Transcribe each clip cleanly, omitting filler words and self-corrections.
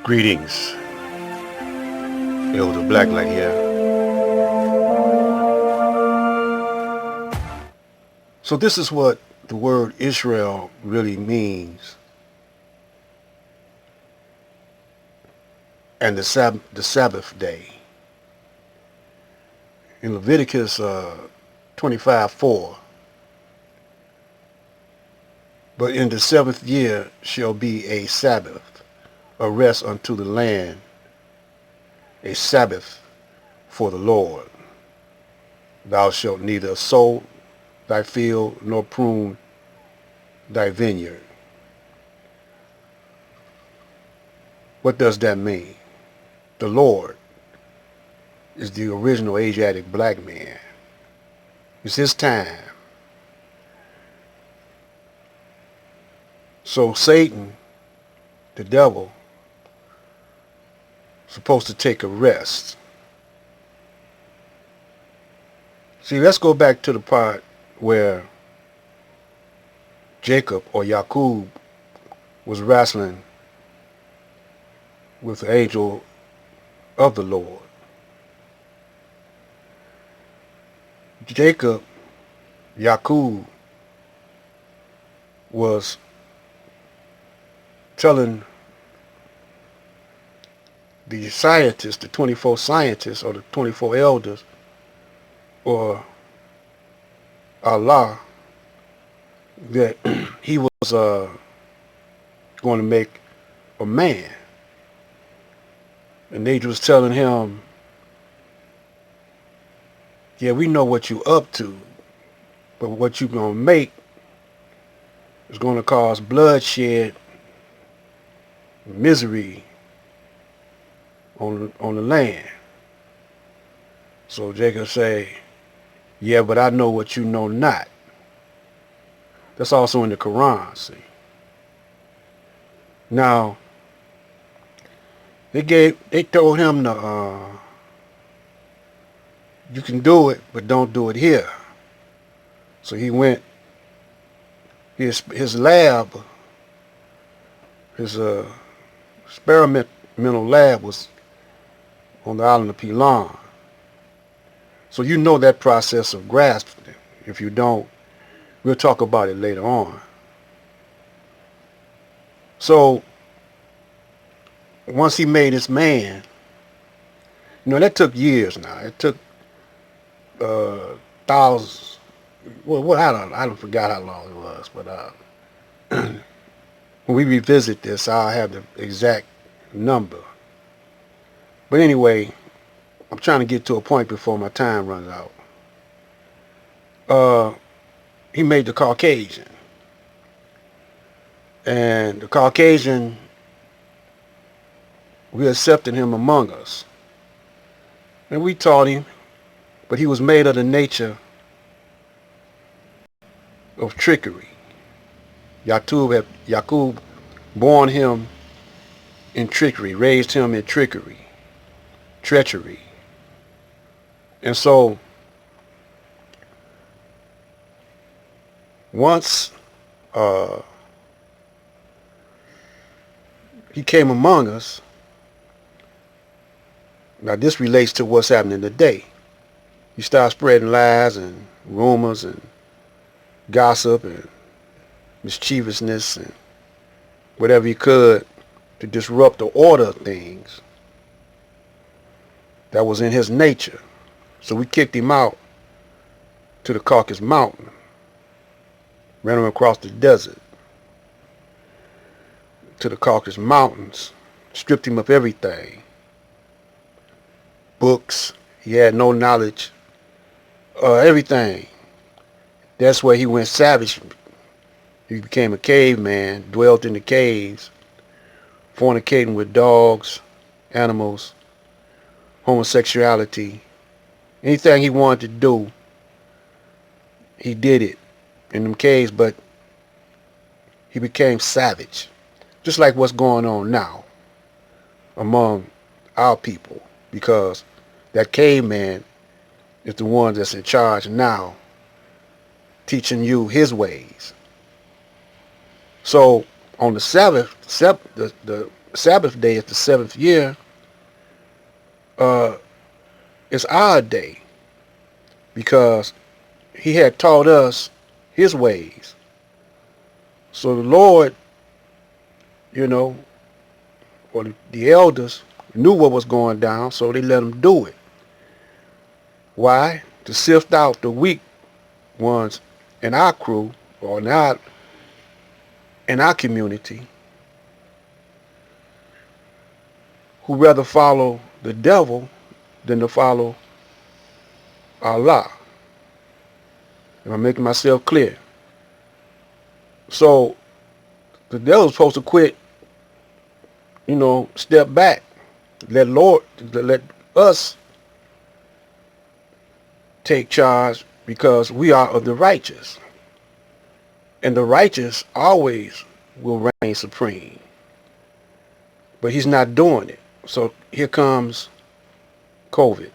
Greetings, Elder Blacklight here. So this is what the word Israel really means, and the Sabbath day. In Leviticus 25:4, but in the seventh year shall be a Sabbath, a rest unto the land, a Sabbath for the Lord. Thou shalt neither sow thy field nor prune thy vineyard. What does that mean? The Lord is the original Asiatic black man. It's his time. So Satan, the devil, is supposed to take a rest. See, let's go back to the part where Jacob or Yaqub was wrestling with the angel of the Lord. Jacob, Yaqub, was telling the scientists, the 24 scientists or the 24 elders, or Allah, that he was going to make a man. And they was telling him, yeah, we know what you up to, but what you going to make is going to cause bloodshed, misery on the land. So Jacob say, yeah, but I know what you know not. That's also in the Quran, see. Now, they told him you can do it, but don't do it here. So he went, his lab, his experimental lab was on the island of Pilan. So you know that process of grasping. If you don't, we'll talk about it later on. So once he made his man, that took years now. It took thousands. Well, I don't forgot how long it was, but when we revisit this, I'll have the exact number. But anyway, I'm trying to get to a point before my time runs out. He made the Caucasian. And the Caucasian, we accepted him among us. And we taught him, but he was made of the nature of trickery. Yaqub born him in trickery, raised him in trickery, treachery. And so once he came among us, now this relates to what's happening today. You start spreading lies and rumors and gossip and mischievousness and whatever you could to disrupt the order of things that was in his nature. So we kicked him out to the Caucasus Mountain, ran him across the desert to the Caucasus Mountains, stripped him of everything. Books, he had no knowledge, everything. That's where he went savage. He became a caveman, dwelt in the caves, fornicating with dogs, animals, homosexuality. Anything he wanted to do, he did it in them caves, but he became savage. Just like what's going on now among our people, because that caveman is the one that's in charge now, teaching you his ways. So on the the Sabbath day is the seventh year. Uh, it's our day because he had taught us his ways. So the Lord, you know, or the elders knew what was going down, so they let him do it. Why? To sift out the weak ones in our crew or in our community who rather follow the devil than to follow Allah. Am I making myself clear? So the devil's supposed to quit, step back, let us take charge because we are of the righteous. And the righteous always will reign supreme. But he's not doing it. So here comes COVID.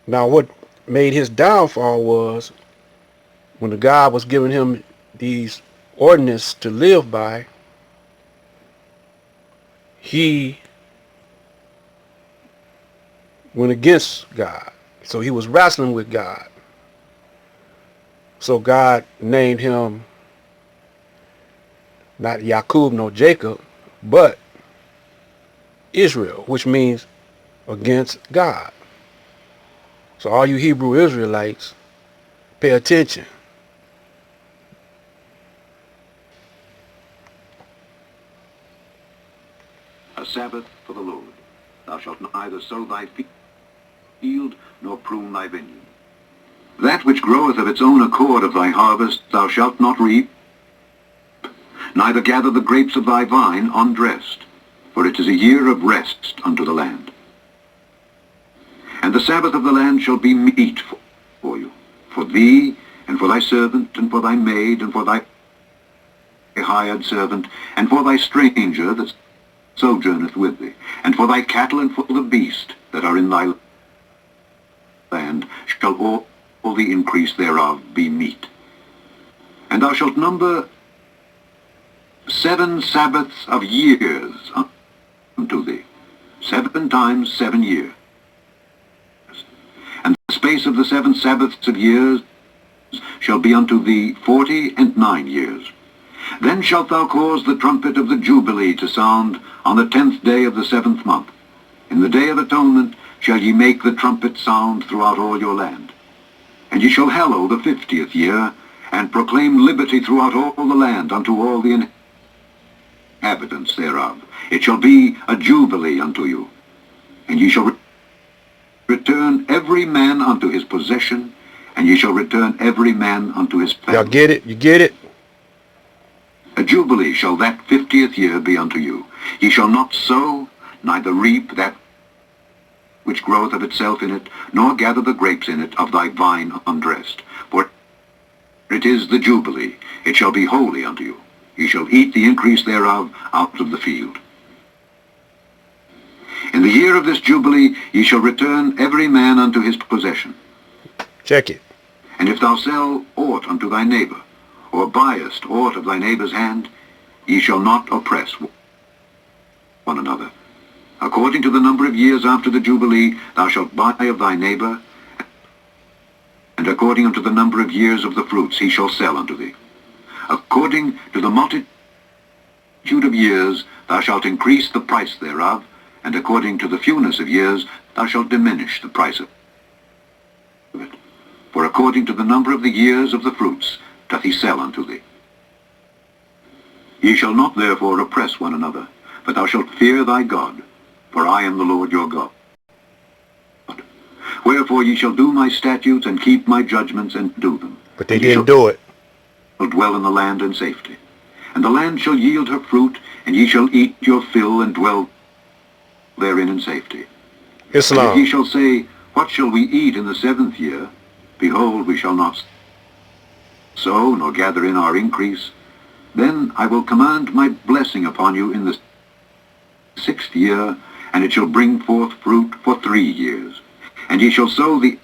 Now what made his downfall was when the God was giving him these ordinances to live by, he went against God. So he was wrestling with God. So God named him not Jacob nor Jacob, but Israel, which means against God. So all you Hebrew Israelites, pay attention. A Sabbath for the Lord. Thou shalt neither sow thy field, nor prune thy vineyard. That which groweth of its own accord of thy harvest thou shalt not reap, neither gather the grapes of thy vine undressed, for it is a year of rest unto the land. And the Sabbath of the land shall be meat for you, for thee, and for thy servant, and for thy maid, and for thy hired servant, and for thy stranger that sojourneth with thee, and for thy cattle, and for the beast that are in thy land, shall all the increase thereof be meat. And thou shalt number 7 Sabbaths of years unto thee, 7 times 7 years. And the space of the 7 Sabbaths of years shall be unto thee 49 years. Then shalt thou cause the trumpet of the Jubilee to sound on the 10th day of the 7th month. In the day of atonement shall ye make the trumpet sound throughout all your land. And ye shall hallow the 50th year, and proclaim liberty throughout all the land unto all the inhabitants thereof. It shall be a jubilee unto you. And ye shall return every man unto his possession, and ye shall return every man unto his family. Y'all get it? You get it? A jubilee shall that 50th year be unto you. Ye shall not sow, neither reap that which groweth of itself in it, nor gather the grapes in it of thy vine undressed. For it is the jubilee, it shall be holy unto you. Ye shall eat the increase thereof out of the field. In the year of this jubilee ye shall return every man unto his possession. Check it. And if thou sell aught unto thy neighbor, or buyest aught of thy neighbor's hand, ye shall not oppress one another. According to the number of years after the Jubilee thou shalt buy of thy neighbor, and according unto the number of years of the fruits he shall sell unto thee. According to the multitude of years thou shalt increase the price thereof, and according to the fewness of years thou shalt diminish the price of it. For according to the number of the years of the fruits doth he sell unto thee. Ye shall not therefore oppress one another, but thou shalt fear thy God, for I am the Lord your God. Wherefore ye shall do my statutes and keep my judgments and do them. But they didn't do it. Shall dwell in the land in safety. And the land shall yield her fruit, and ye shall eat your fill and dwell therein in safety. Islam. And if ye shall say, what shall we eat in the 7th year? Behold, we shall not sow nor gather in our increase. Then I will command my blessing upon you in the 6th year, and it shall bring forth fruit for 3 years. And ye shall sow the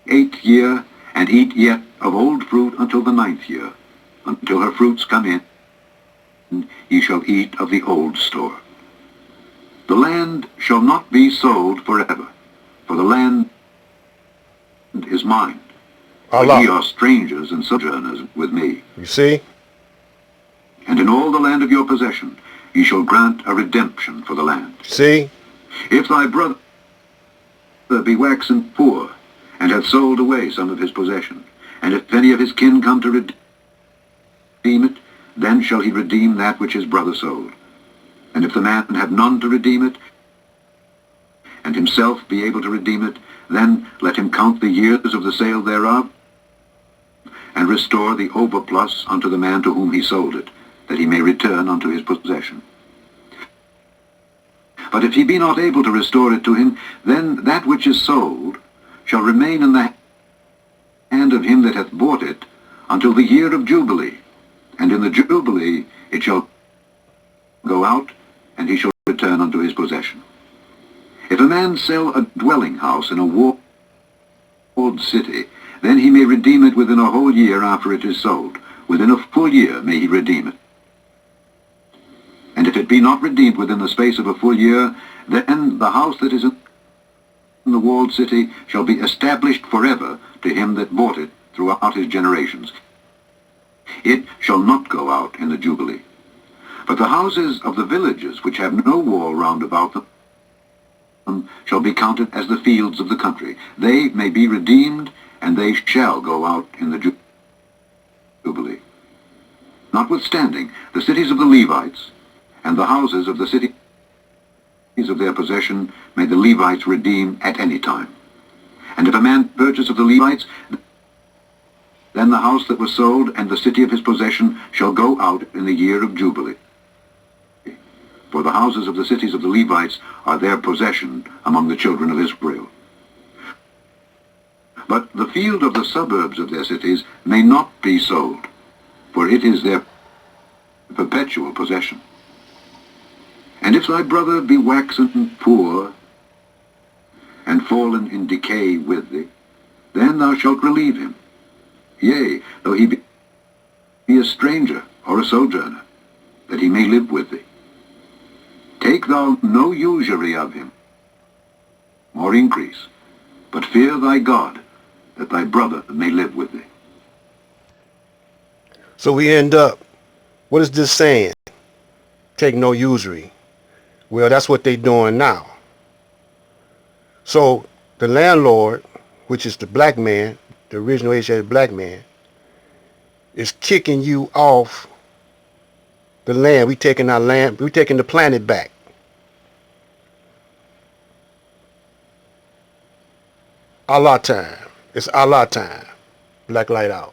8th year, and eat yet of old fruit until the 9th year. Until her fruits come in, ye shall eat of the old store. The land shall not be sold forever, for the land is mine. For Allah. ye are strangers and sojourners with me. You see? And in all the land of your possession ye shall grant a redemption for the land. See? If thy brother be waxen poor, and hath sold away some of his possession, and if any of his kin come to redeem it, then shall he redeem that which his brother sold. And if the man have none to redeem it, and himself be able to redeem it, then let him count the years of the sale thereof, and restore the overplus unto the man to whom he sold it, that he may return unto his possession. But if he be not able to restore it to him, then that which is sold shall remain in the hand of him that hath bought it until the year of Jubilee, and in the Jubilee it shall go out, and he shall return unto his possession. If a man sell a dwelling house in a walled city, then he may redeem it within a whole year after it is sold. Within a full year may he redeem it. And if it be not redeemed within the space of a full year, then the house that is in the walled city shall be established forever to him that bought it throughout his generations. It shall not go out in the Jubilee. But the houses of the villages which have no wall round about them shall be counted as the fields of the country. They may be redeemed, and they shall go out in the Jubilee. Notwithstanding, the cities of the Levites and the houses of the cities of their possession may the Levites redeem at any time. And if a man purchase of the Levites, then the house that was sold and the city of his possession shall go out in the year of Jubilee. For the houses of the cities of the Levites are their possession among the children of Israel. But the field of the suburbs of their cities may not be sold, for it is their perpetual possession. And if thy brother be waxen poor, and fallen in decay with thee, then thou shalt relieve him. Yea, though he be a stranger or a sojourner, that he may live with thee. Take thou no usury of him, or increase, but fear thy God, that thy brother may live with thee. So we end up, what is this saying? Take no usury. Well, that's what they're doing now. So the landlord, which is the black man, the original Asiatic black man, is kicking you off the land. We taking our land, we taking the planet back. Allah time. It's Allah time. Black light out.